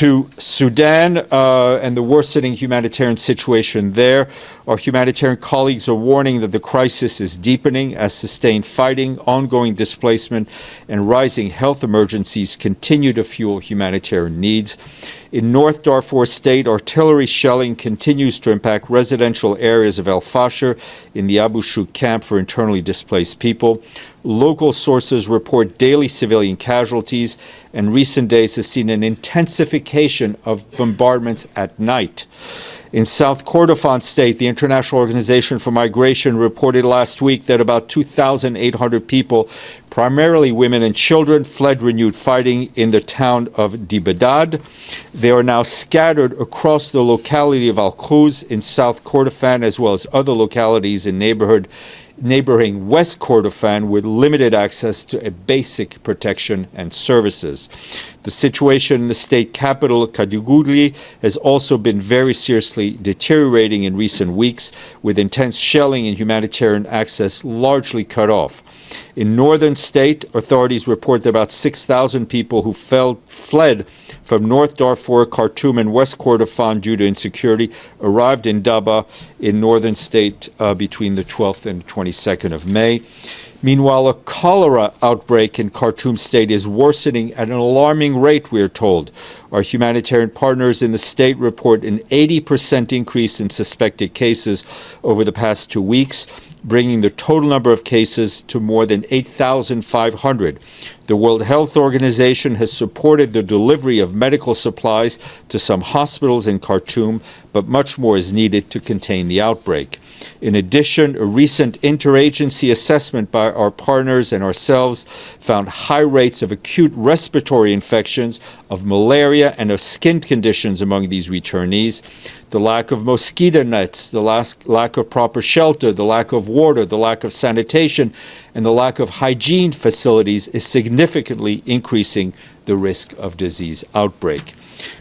To Sudan and the worsening humanitarian situation there. Our humanitarian colleagues are warning that the crisis is deepening as sustained fighting, ongoing displacement, and rising health emergencies continue to fuel humanitarian needs. In North Darfur State, artillery shelling continues to impact residential areas of El Fasher in the Abu Shuk camp for internally displaced people. Local sources report daily civilian casualties, and recent days have seen an intensification of bombardments at night. In South Kordofan State, the International Organization for Migration reported last week that about 2,800 people, primarily women and children, fled renewed fighting in the town of Devastates. They are now scattered across the locality of Al Khuz in South Kordofan, as well as other localities in neighboring West Kordofan with limited access to a basic protection and services. The situation in the state capital, Kaduguli, has also been very seriously deteriorating in recent weeks, with intense shelling and humanitarian access largely cut off. In Northern State, authorities report that about 6,000 people who fled from North Darfur, Khartoum, and West Kordofan due to insecurity arrived in Dabbah in Northern State between the 12th and 22nd of May. Meanwhile, a cholera outbreak in Khartoum State is worsening at an alarming rate, we are told. Our humanitarian partners in the state report an 80% increase in suspected cases over the past 2 weeks, bringing the total number of cases to more than 8,500. The World Health Organization has supported the delivery of medical supplies to some hospitals in Khartoum, but much more is needed to contain the outbreak. In addition, a recent interagency assessment by our partners and ourselves found high rates of acute respiratory infections, of malaria, and of skin conditions among these returnees. The lack of mosquito nets, the lack of proper shelter, the lack of water, the lack of sanitation, and the lack of hygiene facilities is significantly increasing the risk of disease outbreak.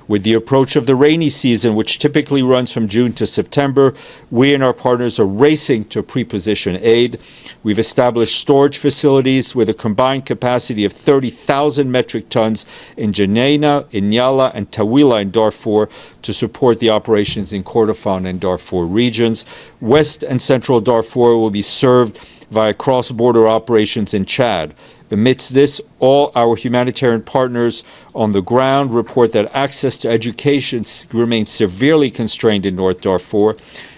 With the approach of the rainy season, which typically runs from June to September, we and our partners are racing to pre-position aid. We've established storage facilities with a combined capacity of 30,000 metric tons in Janina, in Nyala, and Tawila in Darfur to support the operations in Kordofan and Darfur regions. West and Central Darfur will be served via cross-border operations in Chad. Amidst this, all our humanitarian partners on the ground report that access to education remains severely constrained in North Darfur.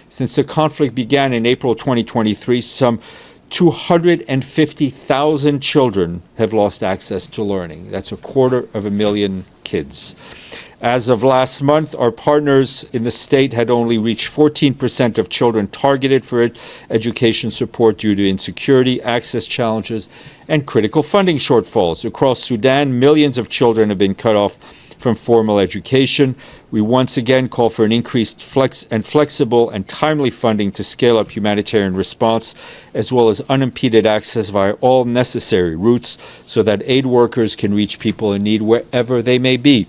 Since the conflict began in April 2023, some 250,000 children have lost access to learning. That's 250,000 kids. As of last month, our partners in the state had only reached 14% of children targeted for education support due to insecurity, access challenges, and critical funding shortfalls. Across Sudan, millions of children have been cut off from formal education. We once again call for an increased flexible and timely funding to scale up humanitarian response, as well as unimpeded access via all necessary routes so that aid workers can reach people in need wherever they may be.